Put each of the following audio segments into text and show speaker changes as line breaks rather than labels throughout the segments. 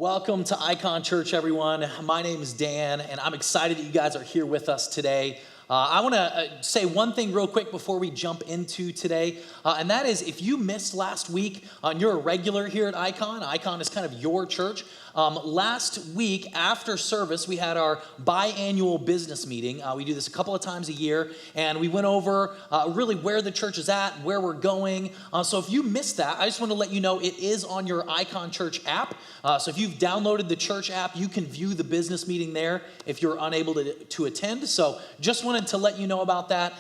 Welcome to Icon Church, everyone. My name is Dan, and I'm excited that you guys are here with us today. I want to say one thing real quick before we jump into today, and that is if you missed last week, and you're a regular here at Icon is kind of your church. Last week after service, we had our biannual business meeting. We do this a couple of times a year, and we went over really where the church is at, where we're going. So if you missed that, I just want to let you know it is on your Icon Church app. So if you've downloaded the church app, you can view the business meeting there if you're unable to attend. So just wanted to let you know about that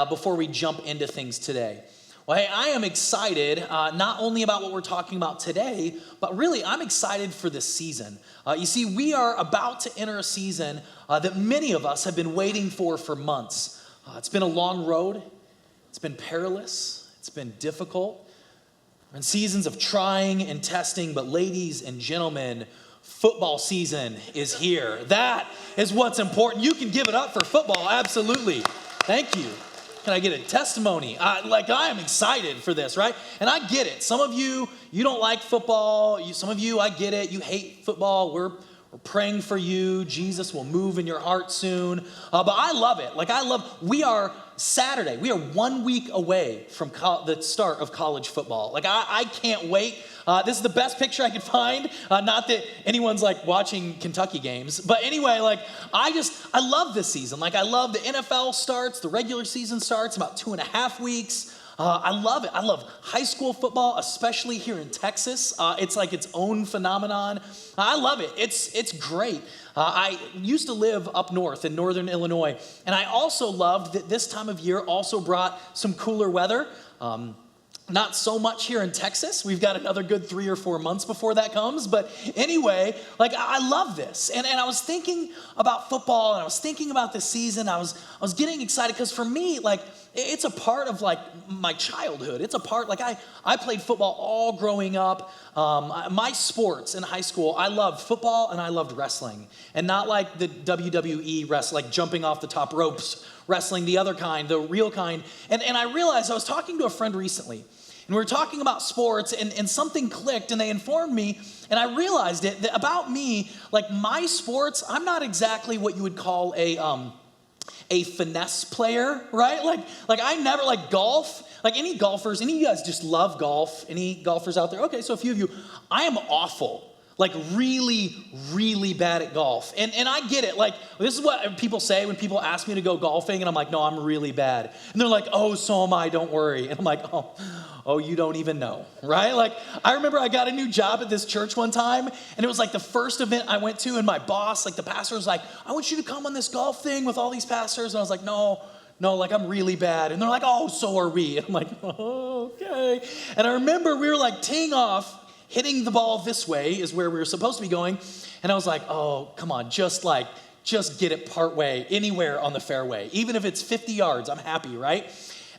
before we jump into things today. Well, hey, I am excited not only about what we're talking about today, but really I'm excited for this season. You see, we are about to enter a season that many of us have been waiting for months. It's been a long road. It's been perilous. It's been difficult. And seasons of trying and testing, but ladies and gentlemen, football season is here. That is what's important. You can give it up for football, absolutely. Thank you. Can I get a testimony? I am excited for this, right? And I get it. Some of you don't like football. Some of you, I get it. You hate football. We're praying for you. Jesus will move in your heart soon. But I love it. We are Saturday. We are 1 week away from the start of college football. I can't wait. This is the best picture I could find. Not that anyone's watching Kentucky games. But anyway, I love this season. I love the NFL starts. The regular season starts in about 2.5 weeks. I love it. I love high school football, especially here in Texas. It's like its own phenomenon. I love it. It's great. I used to live up north in northern Illinois, and I also loved that this time of year also brought some cooler weather. Not so much here in Texas. We've got another good 3 or 4 months before that comes. But anyway, I love this. And I was thinking about football, and I was thinking about this season. I was getting excited because for me, it's a part of my childhood. It's a part, I played football all growing up. My sports in high school, I loved football and I loved wrestling. And not like the WWE wrestling, jumping off the top ropes wrestling, the other kind, the real kind. And I realized I was talking to a friend recently, and we were talking about sports, and something clicked, and they informed me, and I realized that about me, my sports, I'm not exactly what you would call a finesse player, right? I never golf. Any golfers, any of you guys just love golf? Any golfers out there? Okay, so a few of you. I am awful. Really, really bad at golf. And I get it. This is what people say when people ask me to go golfing, and I'm like, no, I'm really bad. And they're like, oh, so am I, don't worry. And I'm like, oh, you don't even know, right? I remember I got a new job at this church one time, and it was the first event I went to, and my boss, the pastor was like, I want you to come on this golf thing with all these pastors. And I was like, no, I'm really bad. And they're like, oh, so are we. And I'm like, oh, okay. And I remember we were teeing off, hitting the ball this way is where we were supposed to be going. And I was like, oh, come on, just get it part way, anywhere on the fairway. Even if it's 50 yards, I'm happy, right?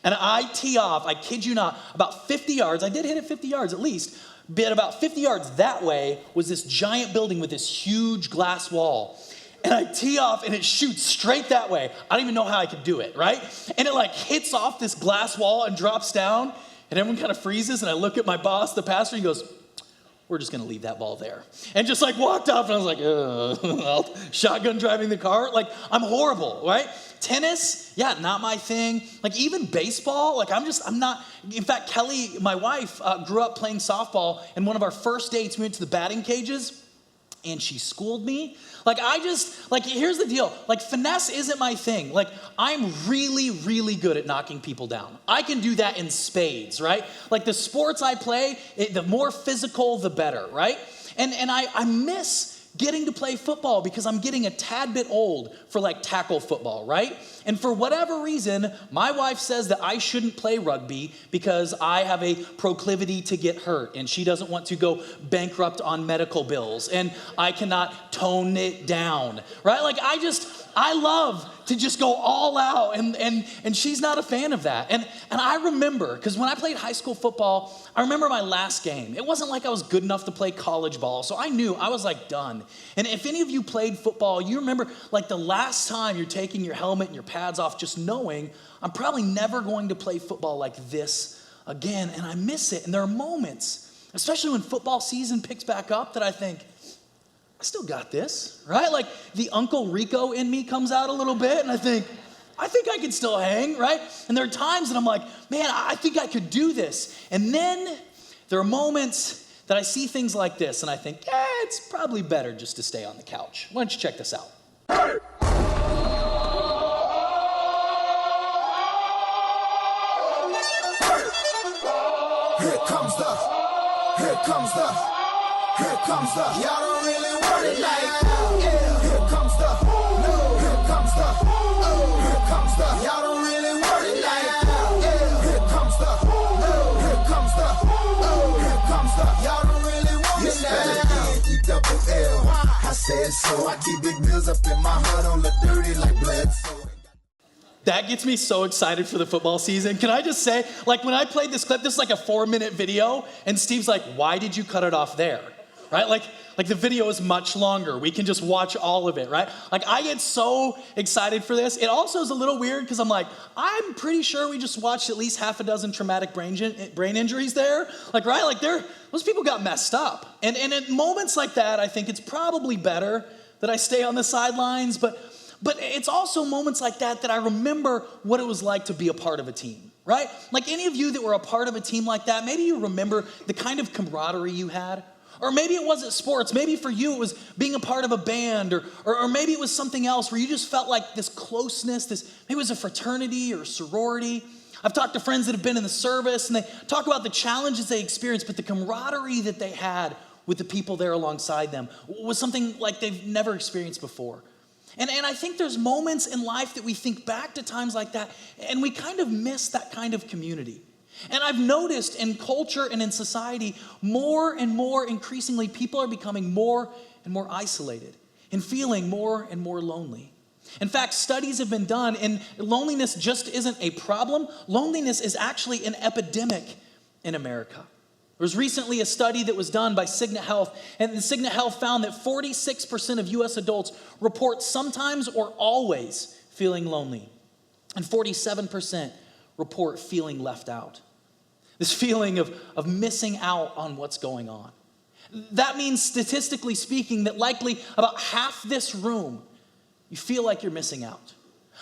And I tee off, I kid you not, about 50 yards. I did hit it 50 yards at least. But about 50 yards that way was this giant building with this huge glass wall. And I tee off and it shoots straight that way. I don't even know how I could do it, right? And it hits off this glass wall and drops down. And everyone kind of freezes. And I look at my boss, the pastor, he goes, we're just going to leave that ball there. And just walked off, and I was like, shotgun driving the car. I'm horrible, right? Tennis, yeah, not my thing. Even baseball, I'm not. In fact, Kelly, my wife, grew up playing softball, and one of our first dates, we went to the batting cages, and she schooled me. Here's the deal. Finesse isn't my thing. I'm really, really good at knocking people down. I can do that in spades, right? The sports I play, the more physical, the better, right? And I miss getting to play football because I'm getting a tad bit old for tackle football, right? And for whatever reason, my wife says that I shouldn't play rugby because I have a proclivity to get hurt, and she doesn't want to go bankrupt on medical bills, and I cannot tone it down, right? I love to just go all out, and she's not a fan of that. And I remember, because when I played high school football, I remember my last game. It wasn't I was good enough to play college ball, so I knew I was done. And if any of you played football, you remember the last time you're taking your helmet and your pads off, just knowing I'm probably never going to play football like this again, and I miss it. And there are moments, especially when football season picks back up, that I think, I still got this, right? Like the Uncle Rico in me comes out a little bit and I think I can still hang, right? And there are times that I'm like, man, I think I could do this. And then there are moments that I see things like this and I think, it's probably better just to stay on the couch. Why don't you check this out?
Here comes the, y'all don't really want it like that. Yeah. Here comes the, no. Here comes the, oh. Here comes the, y'all don't really want it like that. Yeah. Here comes the, no. Here comes the, oh. Here comes the, y'all don't really want it like that. E-double-L. I said so. I keep big bills up in my heart on the dirty like Bledsoe.
That gets me so excited for the football season. Can I just say, like when I played this clip, this is like a 4-minute video, and Steve's like, why did you cut it off there? Right? Like the video is much longer. We can just watch all of it, right? Like I get so excited for this. It also is a little weird because I'm like, I'm pretty sure we just watched at least half a dozen traumatic brain injuries there. Like, right? Like those people got messed up. And at moments like that, I think it's probably better that I stay on the sidelines, but it's also moments like that I remember what it was like to be a part of a team, right? Like any of you that were a part of a team like that, maybe you remember the kind of camaraderie you had. Or maybe it wasn't sports. Maybe for you it was being a part of a band, or maybe it was something else where you just felt like this closeness, maybe it was a fraternity or a sorority. I've talked to friends that have been in the service and they talk about the challenges they experienced, but the camaraderie that they had with the people there alongside them was something like they've never experienced before. And I think there's moments in life that we think back to times like that and we kind of miss that kind of community. And I've noticed in culture and in society, more and more increasingly, people are becoming more and more isolated and feeling more and more lonely. In fact, studies have been done, and loneliness just isn't a problem. Loneliness is actually an epidemic in America. There was recently a study that was done by Cigna Health, and Cigna Health found that 46% of U.S. adults report sometimes or always feeling lonely, and 47% report feeling left out. This feeling of missing out on what's going on. That means, statistically speaking, that likely about half this room, you feel like you're missing out.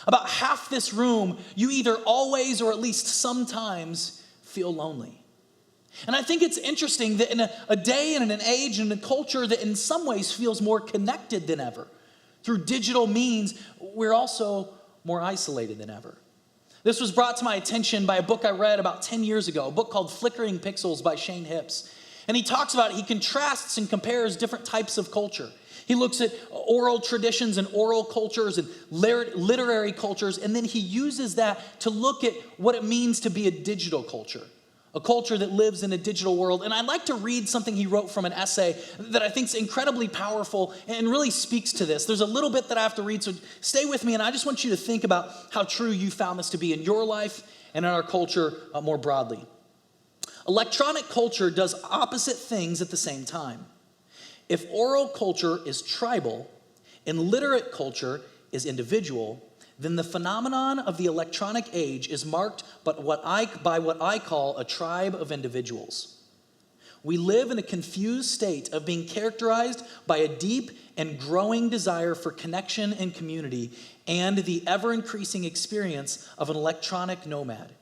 About half this room, you either always or at least sometimes feel lonely. And I think it's interesting that in a day and in an age and a culture that in some ways feels more connected than ever, through digital means, we're also more isolated than ever. This was brought to my attention by a book I read about 10 years ago, a book called Flickering Pixels by Shane Hipps. And he contrasts and compares different types of culture. He looks at oral traditions and oral cultures and literary cultures, and then he uses that to look at what it means to be a digital culture, a culture that lives in a digital world. And I'd like to read something he wrote from an essay that I think is incredibly powerful and really speaks to this. There's a little bit that I have to read, so stay with me, and I just want you to think about how true you found this to be in your life and in our culture more broadly. Electronic culture does opposite things at the same time. If oral culture is tribal and literate culture is individual, then the phenomenon of the electronic age is marked by what I call a tribe of individuals. We live in a confused state of being characterized by a deep and growing desire for connection and community and the ever-increasing experience of an electronic nomad.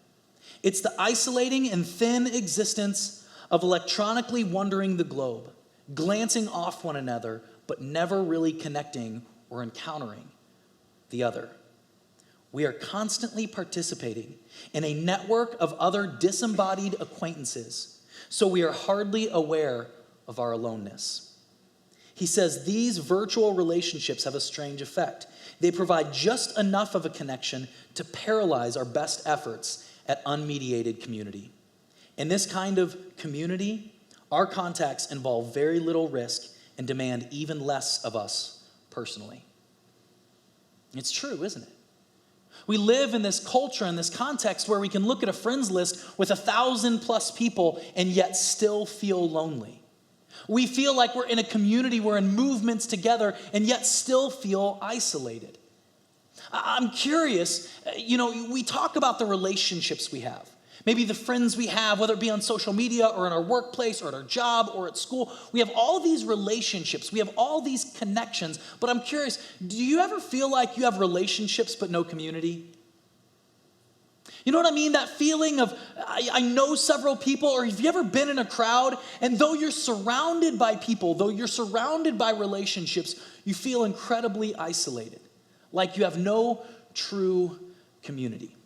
It's the isolating and thin existence of electronically wandering the globe, glancing off one another, but never really connecting or encountering the other. We are constantly participating in a network of other disembodied acquaintances, so we are hardly aware of our aloneness. He says these virtual relationships have a strange effect. They provide just enough of a connection to paralyze our best efforts at unmediated community. In this kind of community, our contacts involve very little risk and demand even less of us personally. It's true, isn't it? We live in this culture, in this context where we can look at a friends list with 1,000+ people and yet still feel lonely. We feel like we're in a community, we're in movements together, and yet still feel isolated. I'm curious, we talk about the relationships we have. Maybe the friends we have, whether it be on social media or in our workplace or at our job or at school, we have all these relationships. We have all these connections. But I'm curious, do you ever feel like you have relationships but no community? You know what I mean? That feeling of, I know several people, or have you ever been in a crowd, and though you're surrounded by people, though you're surrounded by relationships, you feel incredibly isolated, like you have no true community.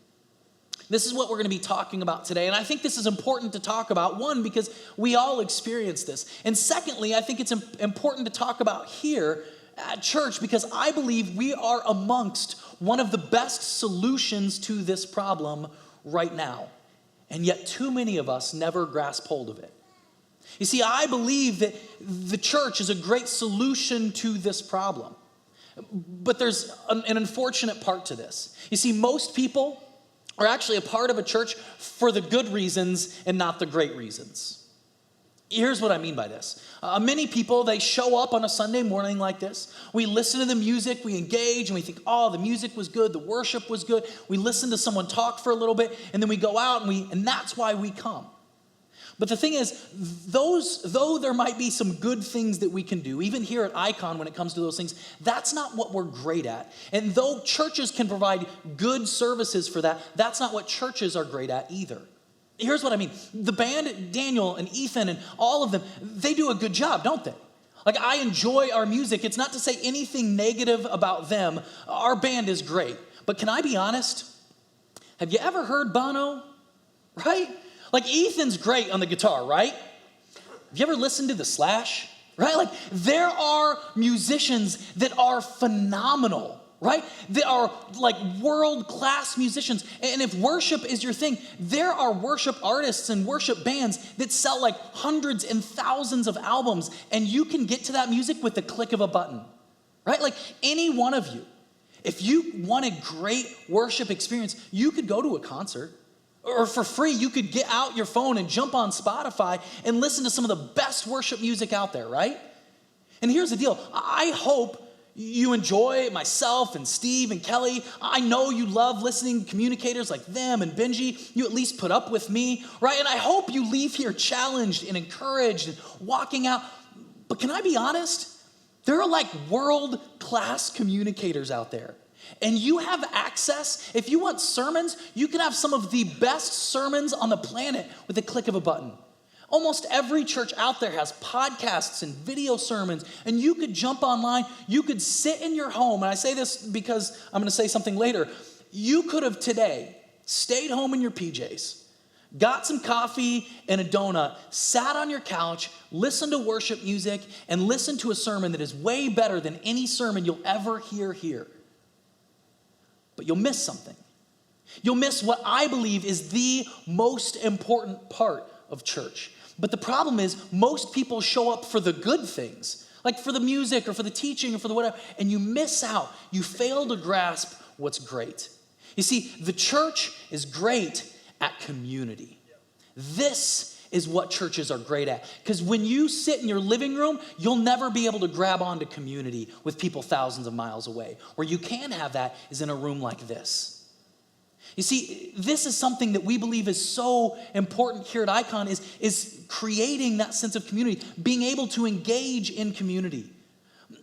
This is what we're going to be talking about today, and I think this is important to talk about, one, because we all experience this, and secondly, I think it's important to talk about here at church because I believe we are amongst one of the best solutions to this problem right now, and yet too many of us never grasp hold of it. You see, I believe that the church is a great solution to this problem, but there's an unfortunate part to this. You see, most people are actually a part of a church for the good reasons and not the great reasons. Here's what I mean by this. Many people, they show up on a Sunday morning like this. We listen to the music, we engage, and we think, oh, the music was good, the worship was good. We listen to someone talk for a little bit, and then we go out, and that's why we come. But the thing is, though there might be some good things that we can do, even here at Icon when it comes to those things, that's not what we're great at. And though churches can provide good services for that, that's not what churches are great at either. Here's what I mean. The band, Daniel and Ethan and all of them, they do a good job, don't they? Like, I enjoy our music. It's not to say anything negative about them. Our band is great. But can I be honest? Have you ever heard Bono? Right? Like, Ethan's great on the guitar, right? Have you ever listened to The Slash? Right? Like, there are musicians that are phenomenal, right? They are like world-class musicians. And if worship is your thing, there are worship artists and worship bands that sell like hundreds and thousands of albums, and you can get to that music with the click of a button, right? Like, any one of you, if you want a great worship experience, you could go to a concert. Or for free, you could get out your phone and jump on Spotify and listen to some of the best worship music out there, right? And here's the deal. I hope you enjoy myself and Steve and Kelly. I know you love listening to communicators like them and Benji. You at least put up with me, right? And I hope you leave here challenged and encouraged and walking out. But can I be honest? There are like world-class communicators out there. And you have access, if you want sermons, you can have some of the best sermons on the planet with a click of a button. Almost every church out there has podcasts and video sermons, and you could jump online, you could sit in your home, and I say this because I'm going to say something later. You could have today stayed home in your PJs, got some coffee and a donut, sat on your couch, listened to worship music, and listened to a sermon that is way better than any sermon you'll ever hear here. But you'll miss something. You'll miss what I believe is the most important part of church. But the problem is most people show up for the good things, like for the music or for the teaching or for the whatever, and you miss out. You fail to grasp what's great. You see, the church is great at community. This is what churches are great at. Because when you sit in your living room, you'll never be able to grab onto community with people thousands of miles away. Where you can have that is in a room like this. You see, this is something that we believe is so important here at Icon is creating that sense of community, being able to engage in community.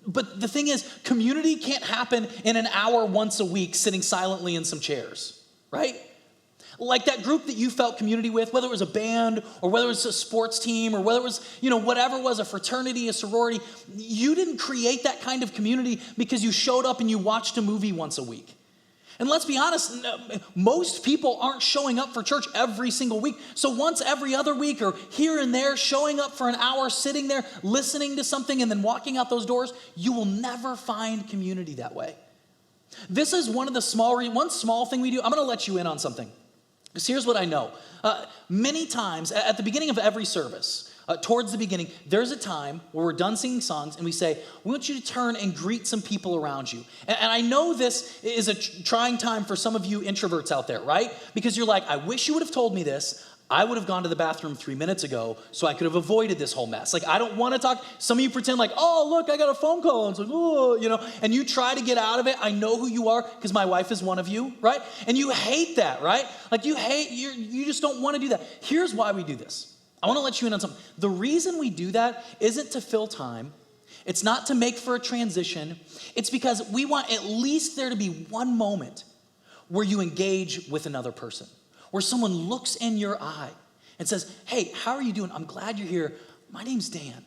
But the thing is, community can't happen in an hour once a week sitting silently in some chairs, right? Like that group that you felt community with, whether it was a band or whether it was a sports team or whether it was, whatever it was, a fraternity, a sorority, you didn't create that kind of community because you showed up and you watched a movie once a week. And let's be honest, most people aren't showing up for church every single week. So once every other week or here and there, showing up for an hour, sitting there, listening to something and then walking out those doors, you will never find community that way. This is one small thing we do. I'm going to let you in on something. Because here's what I know. Many times, at the beginning of every service, towards the beginning, there's a time where we're done singing songs and we say, we want you to turn and greet some people around you. And I know this is a trying time for some of you introverts out there, right? Because you're like, I wish you would have told me this. I would have gone to the bathroom 3 minutes ago so I could have avoided this whole mess. Like, I don't want to talk. Some of you pretend like, oh, look, I got a phone call. And it's like, oh, and you try to get out of it. I know who you are because my wife is one of you, right? And you hate that, right? Like you just don't want to do that. Here's why we do this. I want to let you in on something. The reason we do that isn't to fill time. It's not to make for a transition. It's because we want at least there to be one moment where you engage with another person, where someone looks in your eye and says, hey, how are you doing? I'm glad you're here. My name's Dan.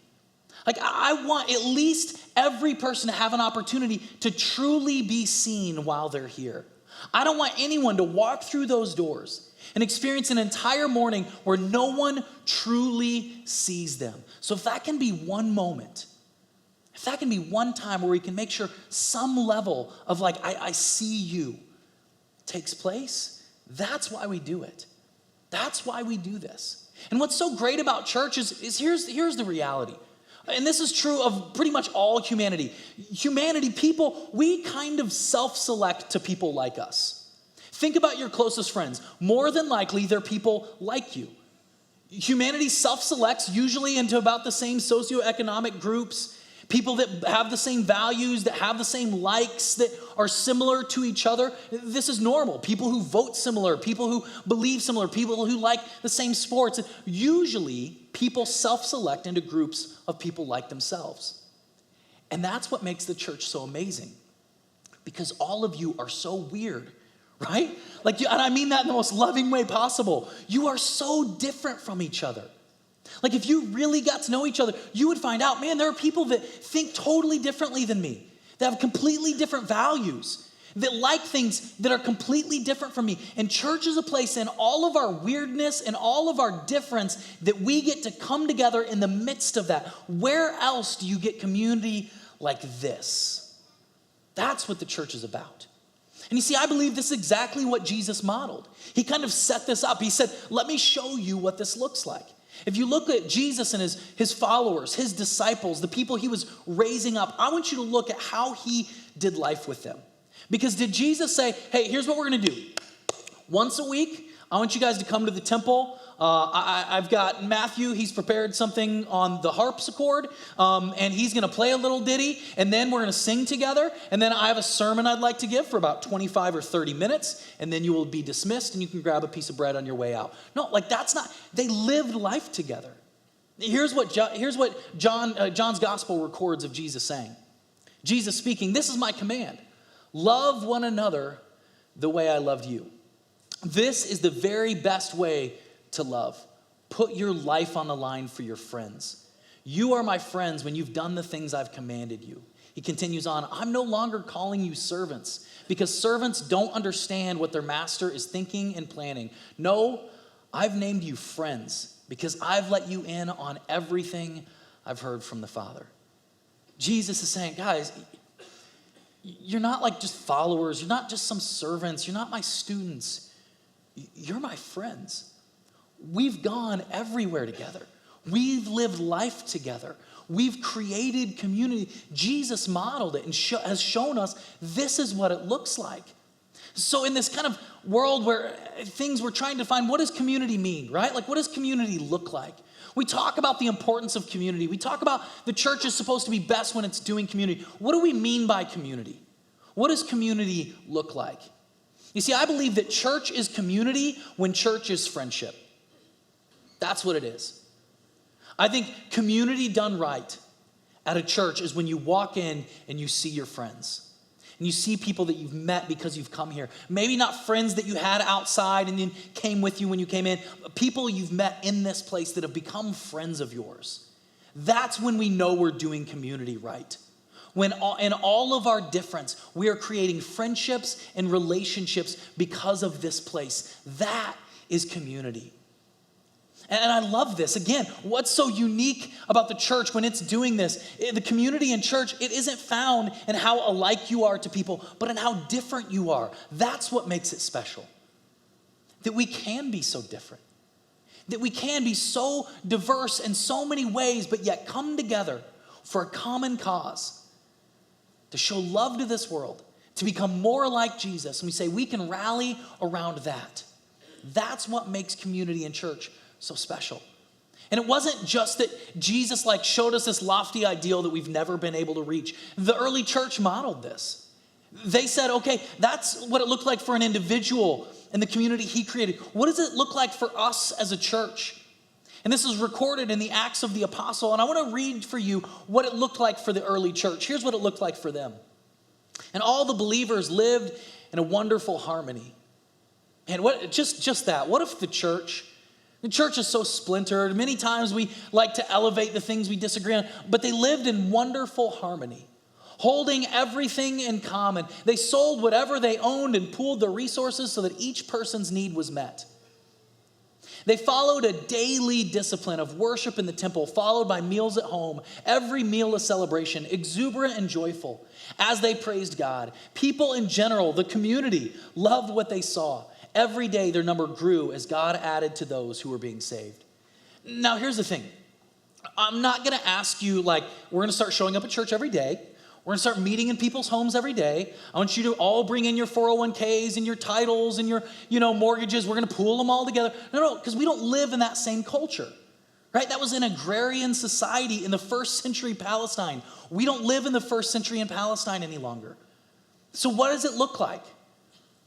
Like, I want at least every person to have an opportunity to truly be seen while they're here. I don't want anyone to walk through those doors and experience an entire morning where no one truly sees them. So if that can be one moment, if that can be one time where we can make sure some level of like, I see you takes place, that's why we do it. That's why we do this. And what's so great about church is here's the reality. And this is true of pretty much all humanity. Humanity, people, we kind of self-select to people like us. Think about your closest friends. More than likely, they're people like you. Humanity self-selects usually into about the same socioeconomic groups, people that have the same values, that have the same likes, that are similar to each other. This is normal. People who vote similar, people who believe similar, people who like the same sports. Usually, people self-select into groups of people like themselves. And that's what makes the church so amazing, because all of you are so weird, right? Like, and I mean that in the most loving way possible. You are so different from each other. Like, if you really got to know each other, you would find out, man, there are people that think totally differently than me, that have completely different values, that like things that are completely different from me. And church is a place in all of our weirdness and all of our difference that we get to come together in the midst of that. Where else do you get community like this? That's what the church is about. And you see, I believe this is exactly what Jesus modeled. He kind of set this up. He said, let me show you what this looks like. If you look at Jesus and his followers, his disciples, the people he was raising up, I want you to look at how he did life with them. Because did Jesus say, hey, here's what we're going to do. Once a week, I want you guys to come to the temple. I've got Matthew. He's prepared something on the harpsichord, and he's going to play a little ditty, and then we're going to sing together, and then I have a sermon I'd like to give for about 25 or 30 minutes, and then you will be dismissed, and you can grab a piece of bread on your way out. No, like that's not, they lived life together. Here's what John's gospel records of Jesus saying. Jesus speaking, this is my command. Love one another the way I loved you. This is the very best way to love. Put your life on the line for your friends. You are my friends when you've done the things I've commanded you. He continues on, I'm no longer calling you servants because servants don't understand what their master is thinking and planning. No, I've named you friends because I've let you in on everything I've heard from the Father. Jesus is saying, guys, you're not like just followers. You're not just some servants. You're not my students. You're my friends. We've gone everywhere together. We've lived life together. We've created community. Jesus modeled it and has shown us this is what it looks like. So in this kind of world where we're trying to find, what does community mean, right? Like, what does community look like? We talk about the importance of community. We talk about the church is supposed to be best when it's doing community. What do we mean by community? What does community look like? You see, I believe that church is community when church is friendship. That's what it is. I think community done right at a church is when you walk in and you see your friends. And you see people that you've met because you've come here. Maybe not friends that you had outside and then came with you when you came in. But people you've met in this place that have become friends of yours. That's when we know we're doing community right. When in all of our difference, we are creating friendships and relationships because of this place. That is community. And I love this. Again, what's so unique about the church when it's doing this? The community in church, it isn't found in how alike you are to people, but in how different you are. That's what makes it special. That we can be so different. That we can be so diverse in so many ways, but yet come together for a common cause. To show love to this world. To become more like Jesus. And we say we can rally around that. That's what makes community in church so special. And it wasn't just that Jesus showed us this lofty ideal that we've never been able to reach. The early church modeled this. They said, okay, that's what it looked like for an individual in the community he created. What does it look like for us as a church? And this is recorded in the Acts of the Apostle. And I want to read for you what it looked like for the early church. Here's what it looked like for them. And all the believers lived in a wonderful harmony. And just that. What if the church is so splintered. Many times we like to elevate the things we disagree on, but they lived in wonderful harmony, holding everything in common. They sold whatever they owned and pooled their resources so that each person's need was met. They followed a daily discipline of worship in the temple, followed by meals at home, every meal a celebration, exuberant and joyful, as they praised God. People in general, the community, loved what they saw. Every day their number grew as God added to those who were being saved. Now here's the thing. I'm not going to ask you we're going to start showing up at church every day. We're going to start meeting in people's homes every day. I want you to all bring in your 401ks and your titles and your mortgages. We're going to pool them all together. No, because we don't live in that same culture, right? That was an agrarian society in the first century Palestine. We don't live in the first century in Palestine any longer. So what does it look like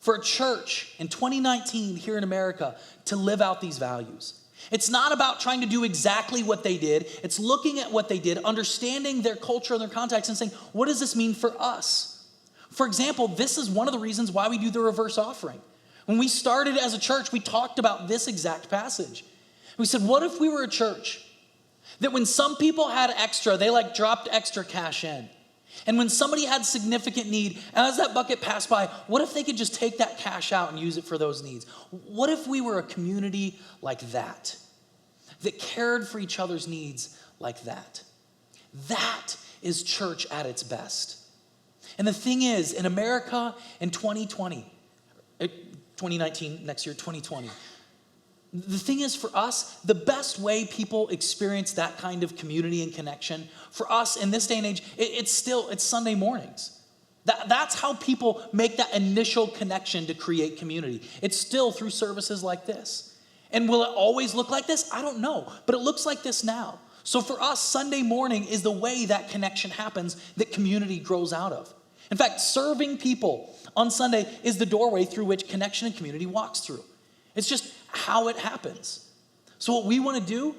for a church in 2019 here in America to live out these values? It's not about trying to do exactly what they did. It's looking at what they did, understanding their culture and their context and saying, what does this mean for us? For example, this is one of the reasons why we do the reverse offering. When we started as a church, we talked about this exact passage. We said, what if we were a church that when some people had extra, they dropped extra cash in? And when somebody had significant need, as that bucket passed by, what if they could just take that cash out and use it for those needs? What if we were a community like that cared for each other's needs like that? That is church at its best. And the thing is, in America in 2019, next year, 2020, the thing is for us, the best way people experience that kind of community and connection, for us in this day and age, it's Sunday mornings. That's how people make that initial connection to create community. It's still through services like this. And will it always look like this? I don't know, but it looks like this now. So for us, Sunday morning is the way that connection happens, that community grows out of. In fact, serving people on Sunday is the doorway through which connection and community walks through. It's just how it happens. So what we want to do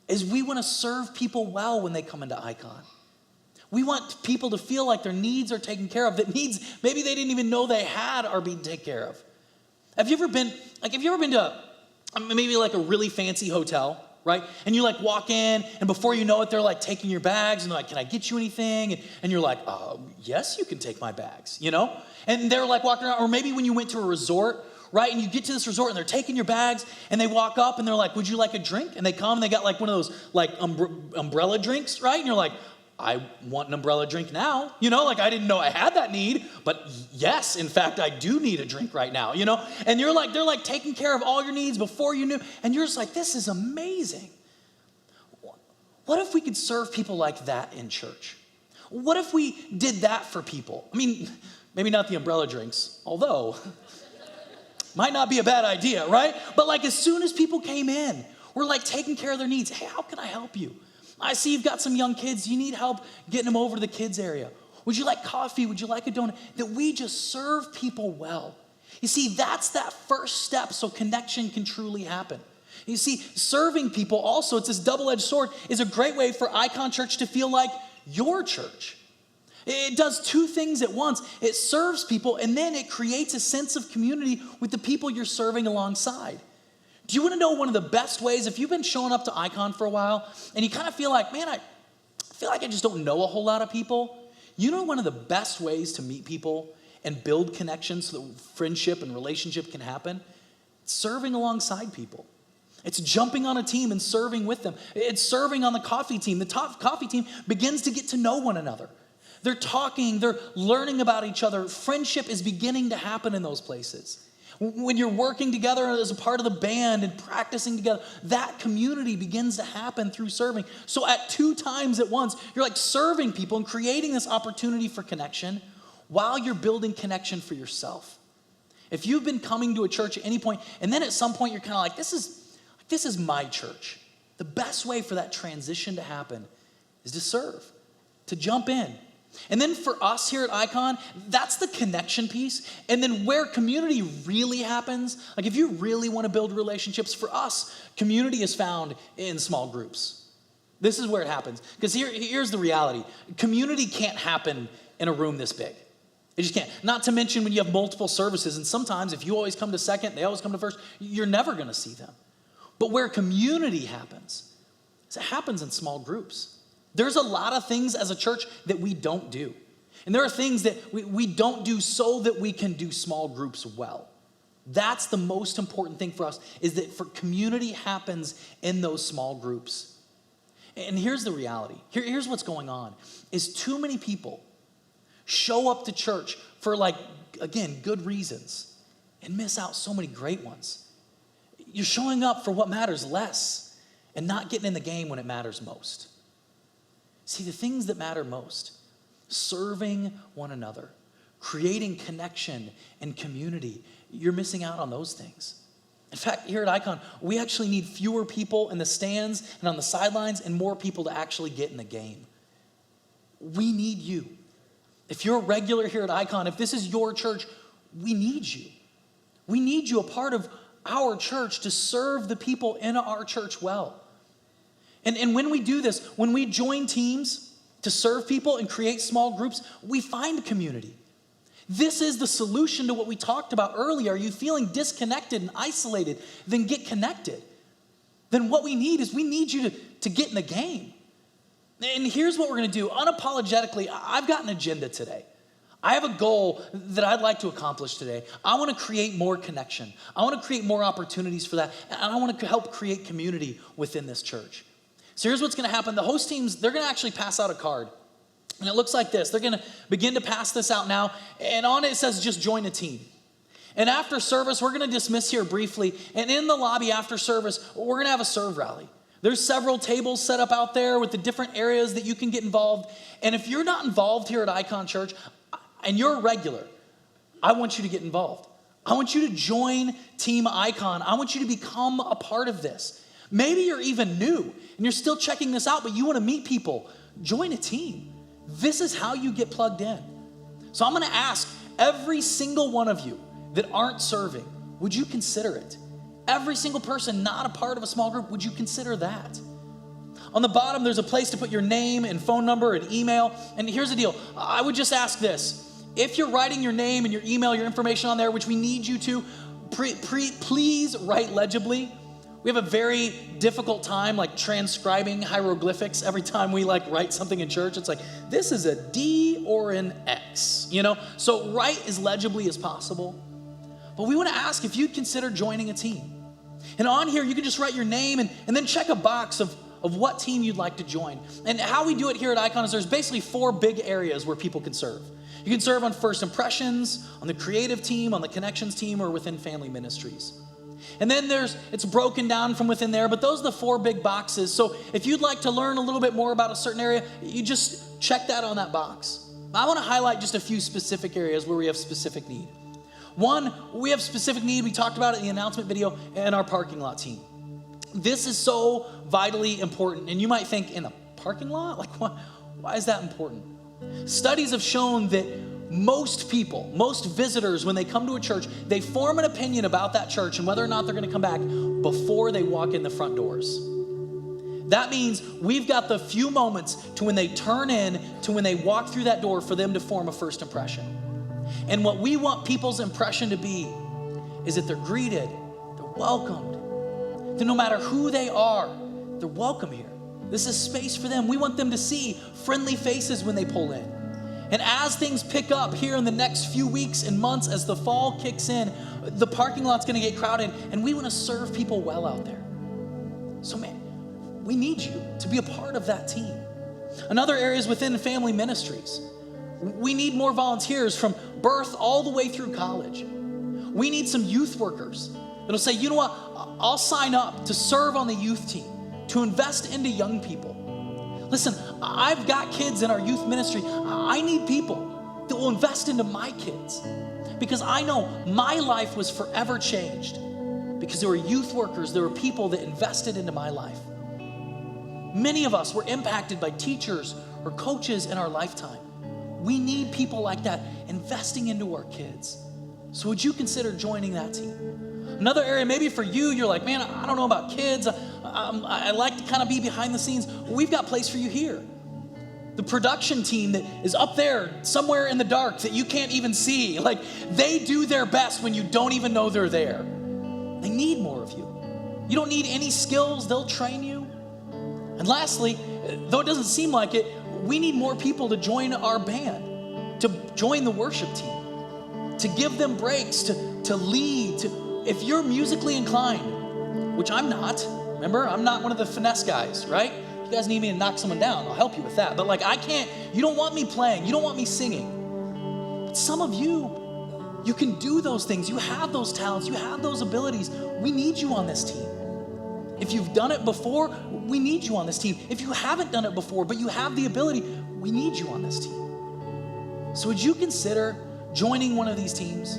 is we want to serve people well when they come into Icon. We want people to feel like their needs are taken care of, that needs maybe they didn't even know they had are being taken care of. Have you ever been to maybe a really fancy hotel, right? And you walk in, and before you know it, they're taking your bags, and they're like, can I get you anything? And you're like, yes, you can take my bags, And they're walking around, or maybe when you went to a resort, right? And you get to this resort and they're taking your bags and they walk up and they're like, would you like a drink? And they come and they got one of those umbrella drinks, right? And you're like, I want an umbrella drink now. I didn't know I had that need, but yes, in fact, I do need a drink right now, And they're taking care of all your needs before you knew. And you're just like, this is amazing. What if we could serve people like that in church? What if we did that for people? I mean, maybe not the umbrella drinks, although might not be a bad idea, right? But as soon as people came in, we're taking care of their needs. Hey, how can I help you? I see you've got some young kids. You need help getting them over to the kids area. Would you like coffee? Would you like a donut? That we just serve people well. You see, that's that first step so connection can truly happen. You see, serving people also, it's this double-edged sword, is a great way for Icon Church to feel like your church. It does two things at once. It serves people, and then it creates a sense of community with the people you're serving alongside. Do you want to know one of the best ways? If you've been showing up to Icon for a while, and you kind of feel like, man, I feel like I just don't know a whole lot of people. You know one of the best ways to meet people and build connections so that friendship and relationship can happen? It's serving alongside people. It's jumping on a team and serving with them. It's serving on the coffee team. The top coffee team begins to get to know one another. They're talking, they're learning about each other. Friendship is beginning to happen in those places. When you're working together as a part of the band and practicing together, that community begins to happen through serving. So at two times at once, you're serving people and creating this opportunity for connection while you're building connection for yourself. If you've been coming to a church at any point, and then at some point you're kind of like, this is my church. The best way for that transition to happen is to serve, to jump in. And then for us here at Icon, that's the connection piece. And then where community really happens, like if you really want to build relationships, for us, community is found in small groups. This is where it happens. Because here's the reality. Community can't happen in a room this big. It just can't. Not to mention when you have multiple services, and sometimes if you always come to second, they always come to first, you're never going to see them. But where community happens, is it happens in small groups. There's a lot of things as a church that we don't do. And there are things that we don't do so that we can do small groups well. That's the most important thing for us, is that for community happens in those small groups. And here's the reality. Here's what's going on, is too many people show up to church for, like, again, good reasons and miss out so many great ones. You're showing up for what matters less and not getting in the game when it matters most. See, the things that matter most, serving one another, creating connection and community, you're missing out on those things. In fact, here at Icon, we actually need fewer people in the stands and on the sidelines and more people to actually get in the game. We need you. If you're a regular here at Icon, if this is your church, we need you. We need you a part of our church to serve the people in our church well. And when we do this, when we join teams to serve people and create small groups, we find community. This is the solution to what we talked about earlier. Are you feeling disconnected and isolated? Then get connected. Then what we need is we need you to get in the game. And here's what we're going to do. Unapologetically, I've got an agenda today. I have a goal that I'd like to accomplish today. I want to create more connection. I want to create more opportunities for that. And I want to help create community within this church. So here's what's going to happen. The host teams, they're going to actually pass out a card. And it looks like this. They're going to begin to pass this out now. And on it says, just join a team. And after service, we're going to dismiss here briefly. And in the lobby after service, we're going to have a serve rally. There's several tables set up out there with the different areas that you can get involved. And if you're not involved here at Icon Church and you're a regular, I want you to get involved. I want you to join Team Icon. I want you to become a part of this. Maybe you're even new and you're still checking this out, but you want to meet people. Join a team. This is how you get plugged in. So I'm going to ask every single one of you that aren't serving, would you consider it? Every single person not a part of a small group, would you consider that? On the bottom, there's a place to put your name and phone number and email. And here's the deal. I would just ask this. If you're writing your name and your email, your information on there, which we need you to, please write legibly. We have a very difficult time transcribing hieroglyphics every time we write something in church. It's like, this is a D or an X, So write as legibly as possible. But we want to ask if you'd consider joining a team. And on here, you can just write your name and then check a box of what team you'd like to join. And how we do it here at Icon is there's basically 4 big areas where people can serve. You can serve on first impressions, on the creative team, on the connections team, or within family ministries. And then it's broken down from within there, but those are the 4 big boxes. So if you'd like to learn a little bit more about a certain area, you just check that on that box. I want to highlight just a few specific areas where we have specific need. One, we have specific need. We talked about it in the announcement video in our parking lot team. This is so vitally important. And you might think, in a parking lot? Why is that important? Studies have shown that most people, most visitors, when they come to a church, they form an opinion about that church and whether or not they're going to come back before they walk in the front doors. That means we've got the few moments to when they turn in to when they walk through that door for them to form a first impression. And what we want people's impression to be is that they're greeted, they're welcomed, that no matter who they are, they're welcome here. This is space for them. We want them to see friendly faces when they pull in. And as things pick up here in the next few weeks and months, as the fall kicks in, the parking lot's going to get crowded, and we want to serve people well out there. So man, we need you to be a part of that team. Another area is within family ministries. We need more volunteers from birth all the way through college. We need some youth workers that'll say, you know what, I'll sign up to serve on the youth team, to invest into young people. Listen, I've got kids in our youth ministry. I need people that will invest into my kids. Because I know my life was forever changed because there were youth workers, there were people that invested into my life. Many of us were impacted by teachers or coaches in our lifetime. We need people like that investing into our kids. So would you consider joining that team? Another area, maybe for you, you're like, man, I don't know about kids. I like to kind of be behind the scenes. We've got a place for you here. The production team that is up there somewhere in the dark that you can't even see. Like, they do their best when you don't even know they're there. They need more of you. You don't need any skills, they'll train you. And lastly, though it doesn't seem like it, we need more people to join our band, to join the worship team, to give them breaks, to lead. If you're musically inclined, which I'm not, remember, I'm not one of the finesse guys, right? You guys need me to knock someone down, I'll help you with that. But like, I can't, you don't want me playing, you don't want me singing. But some of you can do those things. You have those talents, you have those abilities. We need you on this team. If you've done it before, we need you on this team. If you haven't done it before, but you have the ability, we need you on this team. So would you consider joining one of these teams?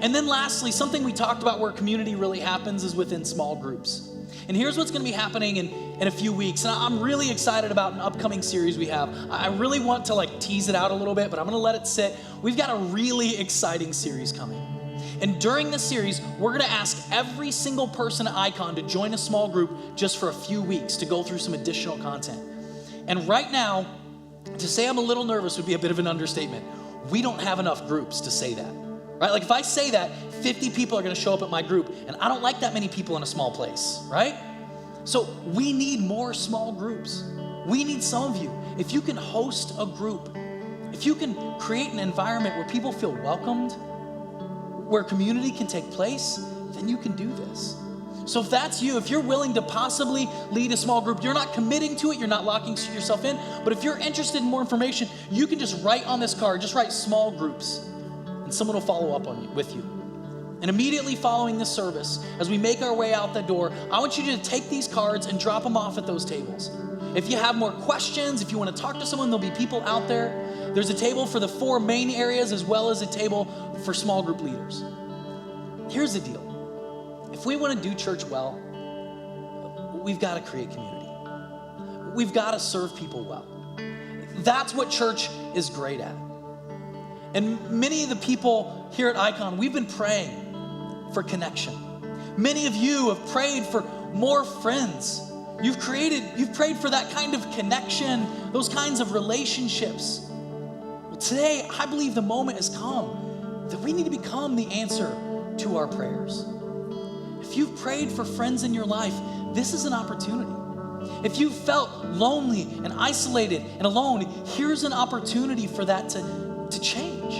And then lastly, something we talked about where community really happens is within small groups. And here's what's gonna be happening in a few weeks. And I'm really excited about an upcoming series we have. I really want to like tease it out a little bit, but I'm gonna let it sit. We've got a really exciting series coming. And during this series, we're gonna ask every single person at Icon to join a small group just for a few weeks to go through some additional content. And right now, to say I'm a little nervous would be a bit of an understatement. We don't have enough groups to say that, right? Like if I say that, 50 people are gonna show up at my group, and I don't like that many people in a small place, right? So we need more small groups. We need some of you. If you can host a group, if you can create an environment where people feel welcomed, where community can take place, then you can do this. So if that's you, if you're willing to possibly lead a small group, you're not committing to it, you're not locking yourself in, but if you're interested in more information, you can just write on this card, just write small groups, and someone will follow up on you with you. And immediately following this service, as we make our way out the door, I want you to take these cards and drop them off at those tables. If you have more questions, if you want to talk to someone, there'll be people out there. There's a table for the 4 main areas as well as a table for small group leaders. Here's the deal. If we want to do church well, we've got to create community. We've got to serve people well. That's what church is great at. And many of the people here at Icon, we've been praying for connection. Many of you have prayed for more friends. You've prayed for that kind of connection, those kinds of relationships. Well, today, I believe the moment has come that we need to become the answer to our prayers. If you've prayed for friends in your life, this is an opportunity. If you've felt lonely and isolated and alone, here's an opportunity for that to change.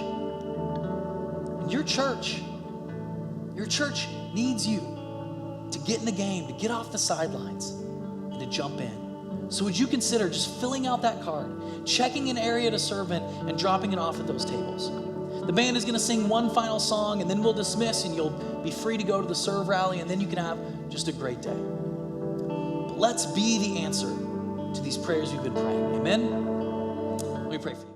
And your church needs you to get in the game, to get off the sidelines, and to jump in. So would you consider just filling out that card, checking an area to serve in, and dropping it off at those tables? The band is gonna sing one final song, and then we'll dismiss, and you'll be free to go to the serve rally, and then you can have just a great day. But let's be the answer to these prayers we've been praying. Amen? Let me pray for you.